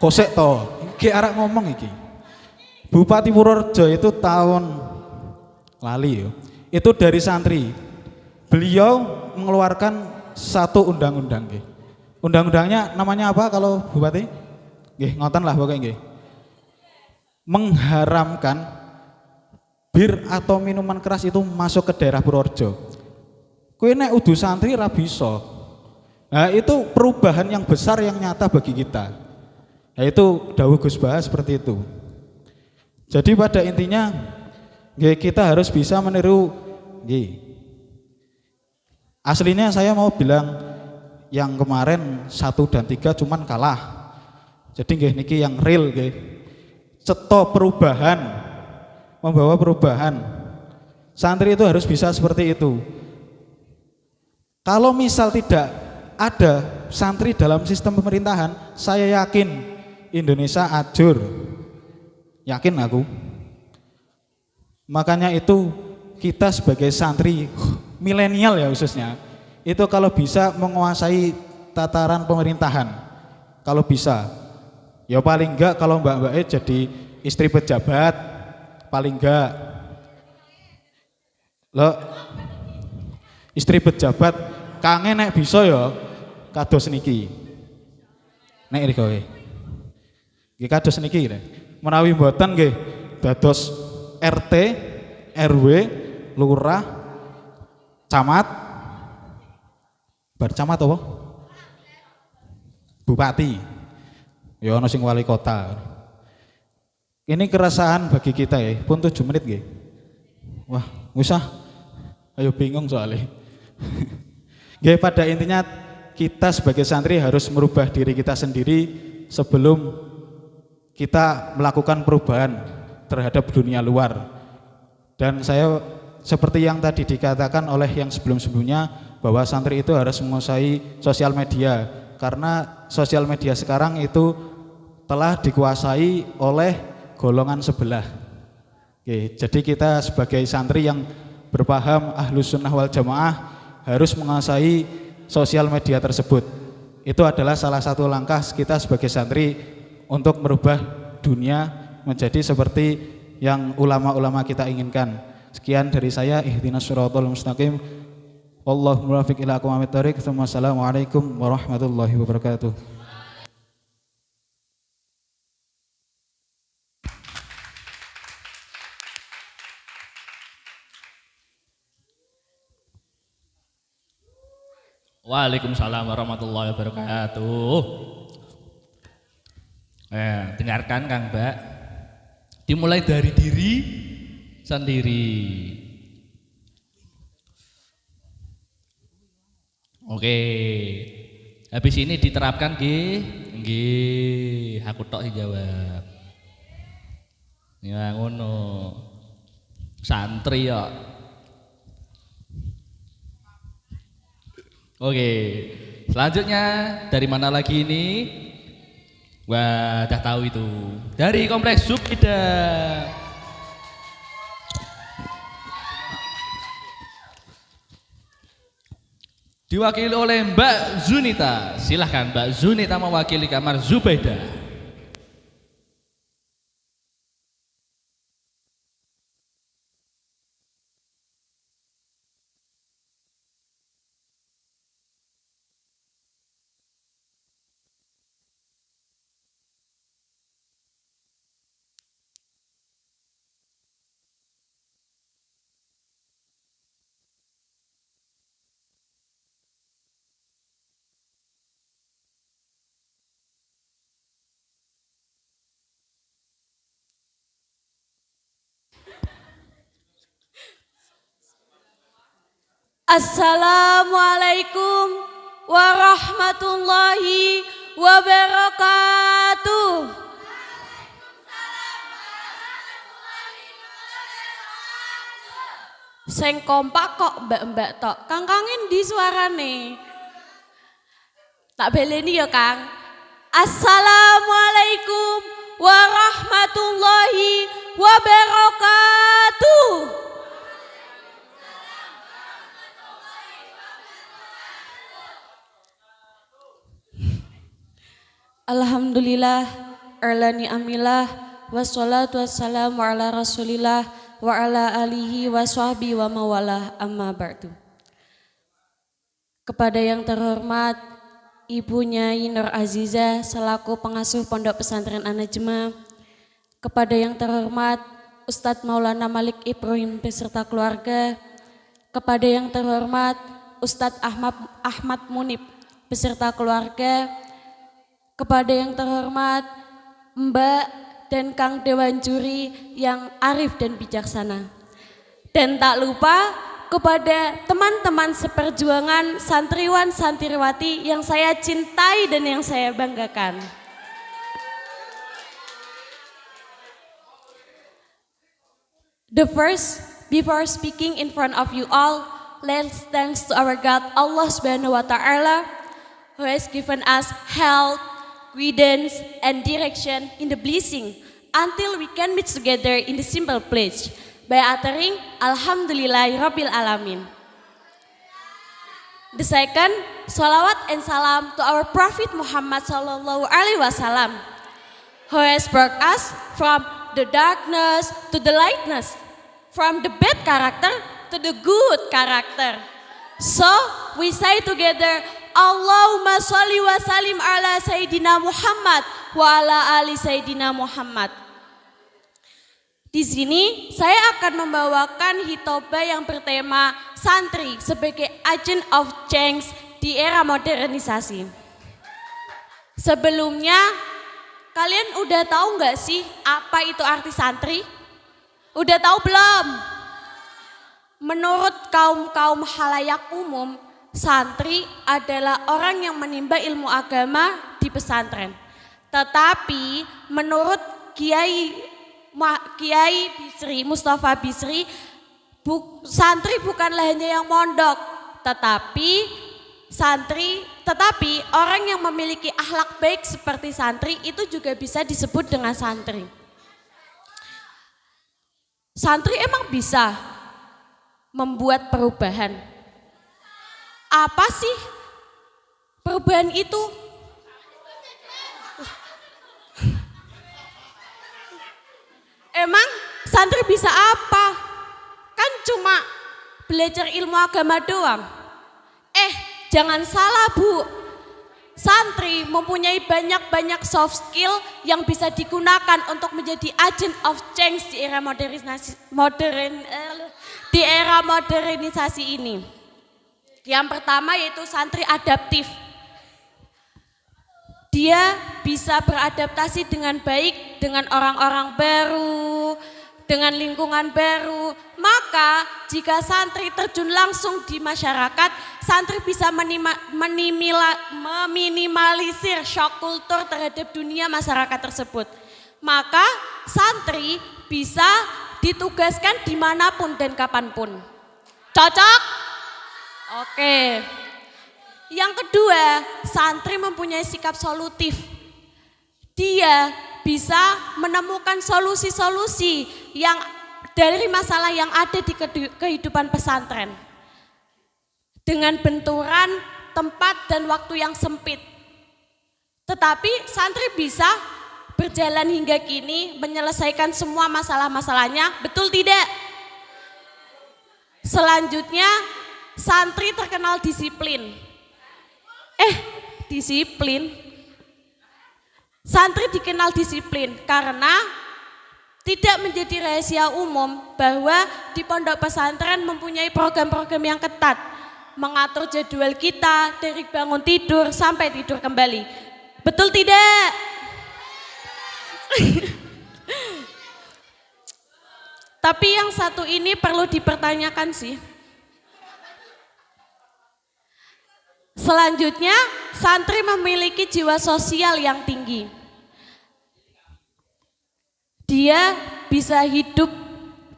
Kosek to, iki arek ngomong iki. Bupati Purworejo itu tahun lali ya. Itu dari santri. Beliau mengeluarkan satu undang-undang nggih. Undang-undangnya namanya apa kalau Bupati? Nggih, ngoten lah pokoknya nggih. Mengharamkan bir atau minuman keras itu masuk ke daerah Purworejo. Kuwi nek udu santri ra bisa. Nah, itu perubahan yang besar yang nyata bagi kita. Nah, itu dawuh Gus Baha seperti itu. Jadi pada intinya kita harus bisa meniru. Aslinya saya mau bilang yang kemarin 1 dan 3 cuman kalah. Jadi niki yang real ceto perubahan, membawa perubahan. Santri itu harus bisa seperti itu. Kalau misal tidak ada santri dalam sistem pemerintahan, saya yakin Indonesia ajur. Yakin aku. Makanya itu kita sebagai santri milenial ya khususnya, itu kalau bisa menguasai tataran pemerintahan. Kalau bisa, ya paling enggak kalau mbak-mbaknya jadi istri pejabat, paling enggak lo istri pejabat kangen nek bisa ya kados niki nek iki kowe nggih kados niki menawi mboten nggih dados RT, RW, lurah, camat, bar camat apa? Bupati. Ya ana sing wali kota. Ini keresahan bagi kita ya, pun 7 menit nggih. Wah, usah. Ayo bingung soalnya. Nggih, pada intinya kita sebagai santri harus merubah diri kita sendiri sebelum kita melakukan perubahan terhadap dunia luar. Dan saya seperti yang tadi dikatakan oleh yang sebelum-sebelumnya bahwa santri itu harus menguasai sosial media, karena sosial media sekarang itu telah dikuasai oleh golongan sebelah. Oke, jadi kita sebagai santri yang berpaham Ahlus Sunnah wal Jamaah harus menguasai sosial media tersebut. Itu adalah salah satu langkah kita sebagai santri untuk merubah dunia menjadi seperti yang ulama-ulama kita inginkan. Sekian dari saya, ihdinas shiratal mustaqim. Wallahu muwaffiq ila aqwamit thoriq. Wassalamualaikum warahmatullahi wabarakatuh. Waalaikumsalam warahmatullahi wabarakatuh. Dengarkan Kang Mbak. Dimulai dari diri sendiri. Oke. Habis ini diterapkan nggih. Aku tok sing jawab. Ya ngono. Santri ya. Oke, selanjutnya dari mana lagi ini? Wah, udah tahu itu. Dari Kompleks Zubida. Diwakili oleh Mbak Zunita. Silahkan Mbak Zunita mewakili kamar Zubaidah. Assalamualaikum warahmatullahi wabarakatuh. Sing kompak kok mbak-mbak tok. Kang-kangin di suarane. Tak beleni ya Kang. Assalamualaikum warahmatullahi wabarakatuh. Alhamdulillah, arlani amilah, wassalatu wassalamu ala rasulillah, wa ala alihi wa sahbihi wa mawalah, amma ba'du. Kepada yang terhormat Ibu Nyai Nur Aziza selaku pengasuh Pondok Pesantren An-Najmah, kepada yang terhormat Ustadz Maulana Malik Ibrahim beserta keluarga, kepada yang terhormat Ustadz Ahmad Munib beserta keluarga, kepada yang terhormat Mbak dan Kang Dewan Juri yang arif dan bijaksana. Dan tak lupa kepada teman-teman seperjuangan santriwan santriwati yang saya cintai dan yang saya banggakan. Before speaking in front of you all, let's thanks to our God Allah Subhanahu wa Ta'ala who has given us health, guidance and direction in the blessing until we can meet together in the simple pledge by uttering Alhamdulillahirabbil alamin. The second, salawat and salam to our Prophet Muhammad sallallahu alaihi wasallam who has brought us from the darkness to the lightness, from the bad character to the good character. So we say together, Allahumma sholli wa salim ala Sayyidina Muhammad wa ala ali Sayyidina Muhammad. Di sini saya akan membawakan hitobah yang bertema santri sebagai agent of change di era modernisasi. Sebelumnya, kalian udah tahu nggak sih apa itu arti santri? Udah tahu belum? Menurut kaum halayak umum, santri adalah orang yang menimba ilmu agama di pesantren. Tetapi menurut Kiai Bisri, Mustafa Bisri, santri bukanlah hanya yang mondok, tetapi orang yang memiliki akhlak baik seperti santri itu juga bisa disebut dengan santri. Santri emang bisa? membuat perubahan. Apa sih perubahan itu? Emang santri bisa apa? Kan cuma belajar ilmu agama doang. Jangan salah Bu, santri mempunyai banyak soft skill yang bisa digunakan untuk menjadi agent of change di era modernisasi ini. Yang pertama yaitu santri adaptif. Dia bisa beradaptasi dengan baik dengan orang-orang baru, dengan lingkungan baru. Maka jika santri terjun langsung di masyarakat, santri bisa meminimalisir shock kultur terhadap dunia masyarakat tersebut. Maka santri bisa ditugaskan dimanapun dan kapanpun. Cocok? Oke. Yang kedua, santri mempunyai sikap solutif. Dia bisa menemukan solusi-solusi yang dari masalah yang ada di kehidupan pesantren. Dengan benturan tempat dan waktu yang sempit. Tetapi santri bisa berjalan hingga kini menyelesaikan semua masalah-masalahnya, betul tidak? Selanjutnya, santri terkenal disiplin. Disiplin. Santri dikenal disiplin karena tidak menjadi rahasia umum bahwa di pondok pesantren mempunyai program-program yang ketat, mengatur jadwal kita dari bangun tidur sampai tidur kembali. Betul tidak? Tapi yang satu ini perlu dipertanyakan sih. Selanjutnya, santri memiliki jiwa sosial yang tinggi. Dia bisa hidup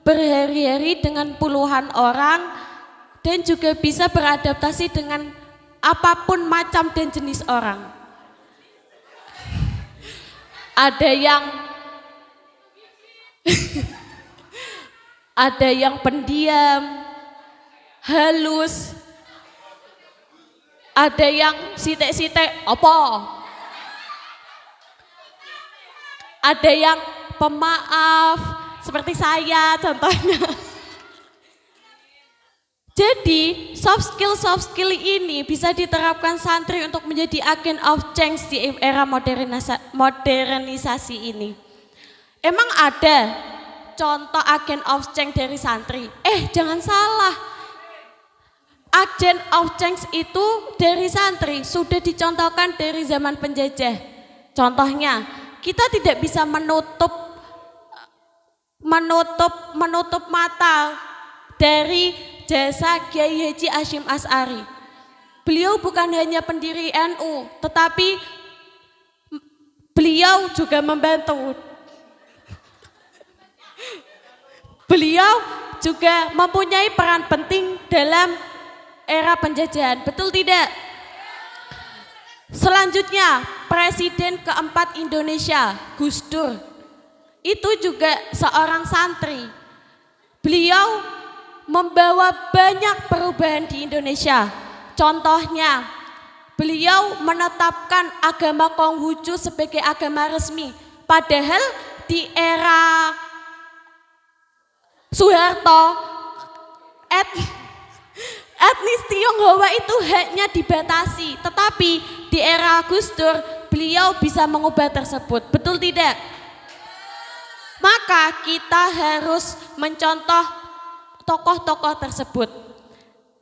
berhari-hari dengan puluhan orang dan juga bisa beradaptasi dengan apapun macam dan jenis orang. Ada yang pendiam, halus, ada yang sitek-sitek, apa? Ada yang pemaaf, seperti saya contohnya. Jadi soft skill ini bisa diterapkan santri untuk menjadi agent of change di era modernisasi ini. Emang ada contoh agent of change dari santri? Jangan salah. Agent of change itu dari santri sudah dicontohkan dari zaman penjajah. Contohnya, kita tidak bisa menutup mata dari jasa Kiai Haji Hasyim Asy'ari. Beliau bukan hanya pendiri NU, tetapi beliau juga membantu. Beliau juga mempunyai peran penting dalam era penjajahan, betul tidak? Selanjutnya, Presiden keempat Indonesia, Gus Dur, itu juga seorang santri. Beliau membawa banyak perubahan di Indonesia. Contohnya, beliau menetapkan agama Konghucu sebagai agama resmi. Padahal di era Soeharto, etnis Tionghoa itu haknya dibatasi, tetapi di era Gus Dur beliau bisa mengubah tersebut, betul tidak? Maka kita harus mencontoh tokoh-tokoh tersebut.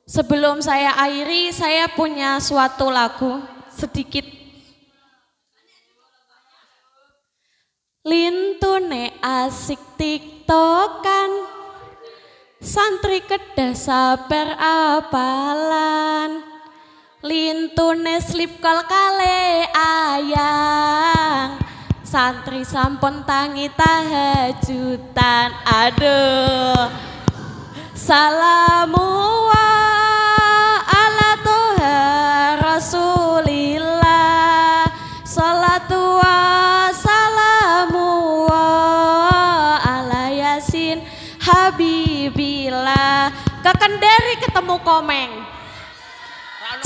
Sebelum saya akhiri, saya punya suatu lagu sedikit. Lintune asik tiktokan, santri kedah sabar apalan, lintune slip kol kale ayang, santri sampun tangi tahajutan. Aduh, salamu ala toha rasulillah, salatu wa salamu ala yasin habibillah. Kakak komeng.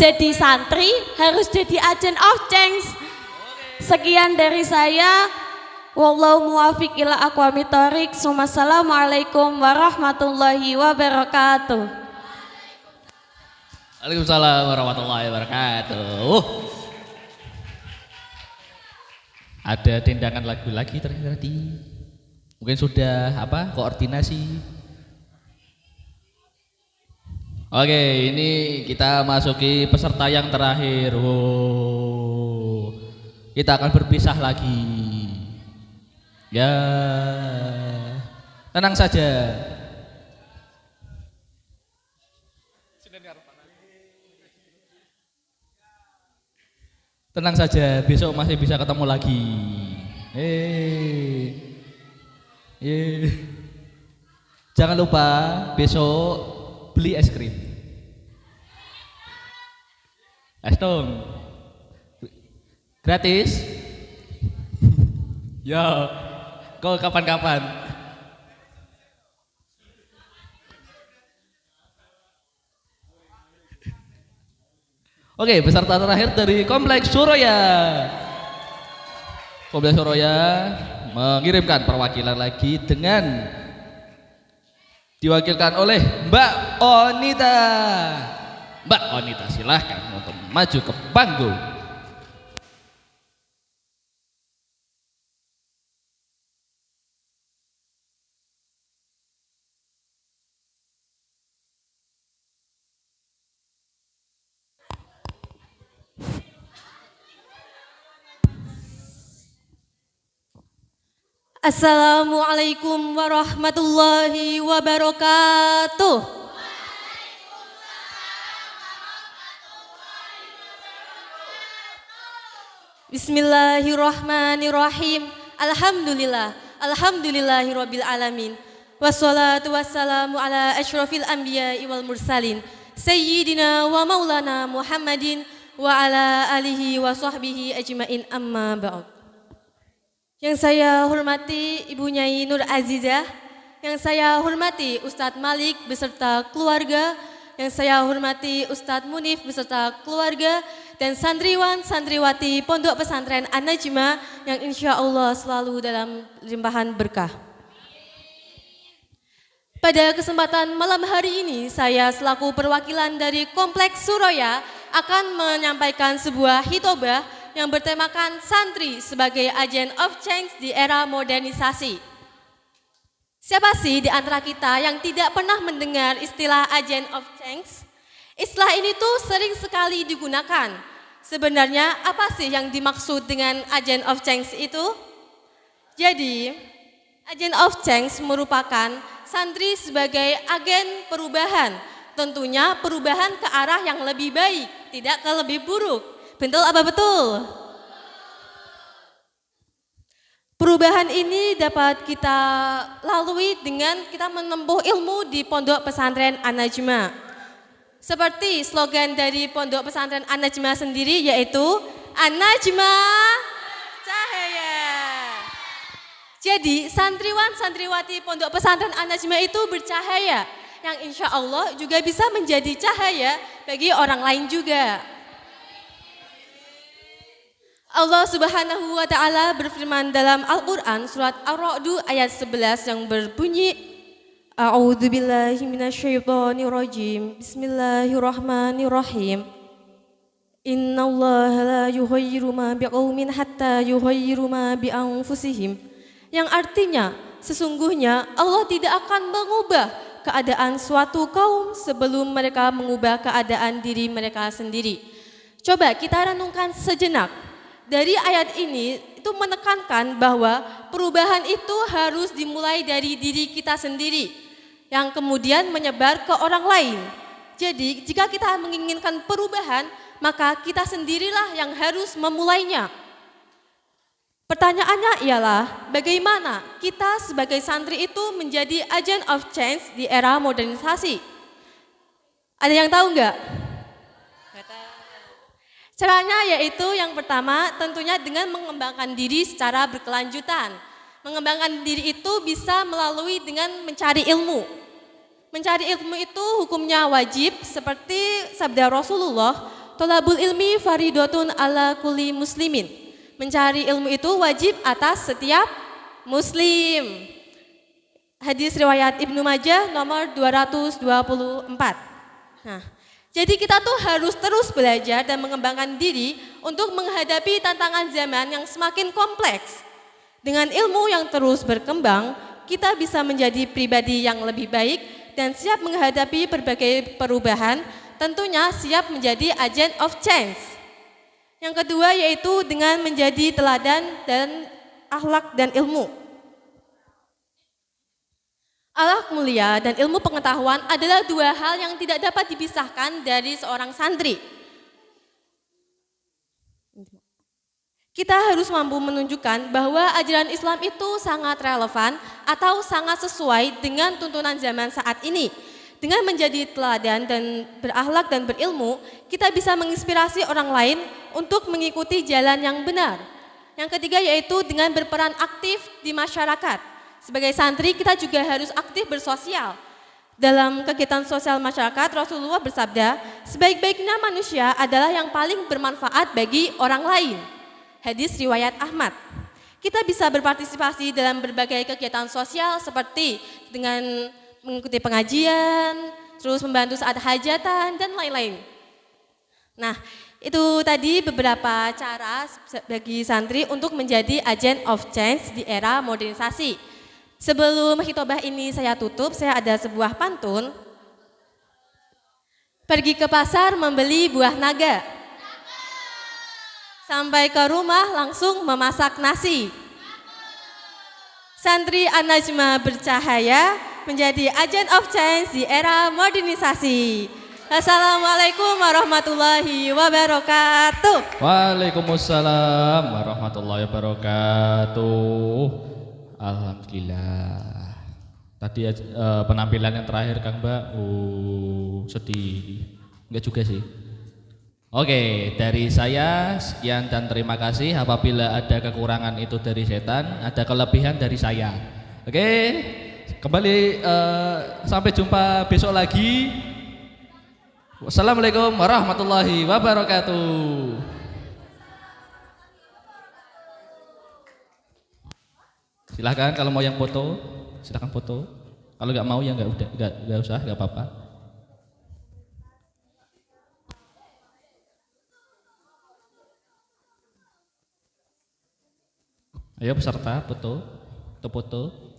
Jadi santri harus jadi agent of change. Sekian dari saya. Wallahu muwafiq ila aqwamit thoriq. Wassalamualaikum warahmatullahi wabarakatuh. Waalaikumsalam warahmatullahi wabarakatuh. Ada tindakan lagu lagi tadi. Mungkin sudah koordinasi. Oke, ini kita masuki peserta yang terakhir. Kita akan berpisah lagi. Ya, tenang saja. Tenang saja, besok masih bisa ketemu lagi. Jangan lupa besok beli es krim. Es dong. Gratis. Ya, kau kapan-kapan. Oke, peserta terakhir dari Kompleks Suroya. Kompleks Suroya mengirimkan perwakilan lagi dengan diwakilkan oleh Mbak Onita. Mbak Onita, silahkan untuk maju ke panggung. Assalamualaikum warahmatullahi wabarakatuh. Bismillahirrahmanirrahim. Alhamdulillahirabbil alamin. Wassalatu wassalamu ala asyrafil anbiya'i wal mursalin. Sayyidina wa maulana Muhammadin wa ala alihi wa sahbihi ajmain, amma ba'd. Yang saya hormati Ibu Nyai Nur Azizah, yang saya hormati Ustadz Malik beserta keluarga, yang saya hormati Ustadz Munif beserta keluarga, dan santriwan santriwati Pondok Pesantren An-Najmah yang insya Allah selalu dalam limpahan berkah. Pada kesempatan malam hari ini, saya selaku perwakilan dari Kompleks Suroya akan menyampaikan sebuah hitobah yang bertemakan santri sebagai agent of change di era modernisasi. Siapa sih di antara kita yang tidak pernah mendengar istilah agent of change? Istilah ini tuh sering sekali digunakan. Sebenarnya apa sih yang dimaksud dengan agent of change itu? Jadi, agent of change merupakan santri sebagai agen perubahan. Tentunya perubahan ke arah yang lebih baik, tidak ke lebih buruk. Betul apa betul? Perubahan ini dapat kita lalui dengan kita menempuh ilmu di Pondok Pesantren An-Najmah. Seperti slogan dari Pondok Pesantren An-Najmah sendiri yaitu An-Najmah Cahaya. Jadi santriwan santriwati Pondok Pesantren An-Najmah itu bercahaya, yang insya Allah juga bisa menjadi cahaya bagi orang lain juga. Allah Subhanahu wa taala berfirman dalam Al-Qur'an surat Ar-Ra'd ayat 11 yang berbunyi A'udzubillahi minasyaitonirrajim. Bismillahirrahmanirrahim. Innallaha la yughayyiru ma biqaumin hatta yughayyiru ma bi anfusihim. Yang artinya sesungguhnya Allah tidak akan mengubah keadaan suatu kaum sebelum mereka mengubah keadaan diri mereka sendiri. Coba kita renungkan sejenak. Dari ayat ini itu menekankan bahwa perubahan itu harus dimulai dari diri kita sendiri yang kemudian menyebar ke orang lain. Jadi jika kita menginginkan perubahan, maka kita sendirilah yang harus memulainya. Pertanyaannya ialah bagaimana kita sebagai santri itu menjadi agent of change di era modernisasi? Ada yang tahu enggak? Caranya yaitu yang pertama tentunya dengan mengembangkan diri secara berkelanjutan. Mengembangkan diri itu bisa melalui dengan mencari ilmu. Mencari ilmu itu hukumnya wajib seperti sabda Rasulullah, tolabul ilmi faridotun ala kulli muslimin. Mencari ilmu itu wajib atas setiap muslim. Hadis riwayat Ibnu Majah nomor 224. Nah, jadi kita tuh harus terus belajar dan mengembangkan diri untuk menghadapi tantangan zaman yang semakin kompleks. Dengan ilmu yang terus berkembang, kita bisa menjadi pribadi yang lebih baik dan siap menghadapi berbagai perubahan, tentunya siap menjadi agent of change. Yang kedua yaitu dengan menjadi teladan dan akhlak dan ilmu. Akhlak mulia dan ilmu pengetahuan adalah dua hal yang tidak dapat dipisahkan dari seorang santri. Kita harus mampu menunjukkan bahwa ajaran Islam itu sangat relevan atau sangat sesuai dengan tuntunan zaman saat ini. Dengan menjadi teladan dan berakhlak dan berilmu, kita bisa menginspirasi orang lain untuk mengikuti jalan yang benar. Yang ketiga yaitu dengan berperan aktif di masyarakat. Sebagai santri kita juga harus aktif bersosial. Dalam kegiatan sosial masyarakat, Rasulullah bersabda, sebaik-baiknya manusia adalah yang paling bermanfaat bagi orang lain. Hadis riwayat Ahmad. Kita bisa berpartisipasi dalam berbagai kegiatan sosial seperti dengan mengikuti pengajian, terus membantu saat hajatan, dan lain-lain. Nah, itu tadi beberapa cara bagi santri untuk menjadi agent of change di era modernisasi. Sebelum khitbah ini saya tutup, saya ada sebuah pantun. Pergi ke pasar membeli buah naga. Sampai ke rumah langsung memasak nasi. Santri An-Najmah bercahaya menjadi agent of change di era modernisasi. Assalamualaikum warahmatullahi wabarakatuh. Waalaikumsalam warahmatullahi wabarakatuh. Alhamdulillah. Tadi penampilan yang terakhir Kang Mbak, sedih. Enggak juga sih. Oke, dari saya sekian dan terima kasih. Apabila ada kekurangan itu dari setan, ada kelebihan dari saya. Oke, kembali sampai jumpa besok lagi. Wassalamualaikum warahmatullahi wabarakatuh. Silahkan kalau mau yang foto, silahkan foto. Kalau nggak mau ya nggak usah, nggak apa-apa. Ayo peserta foto, foto.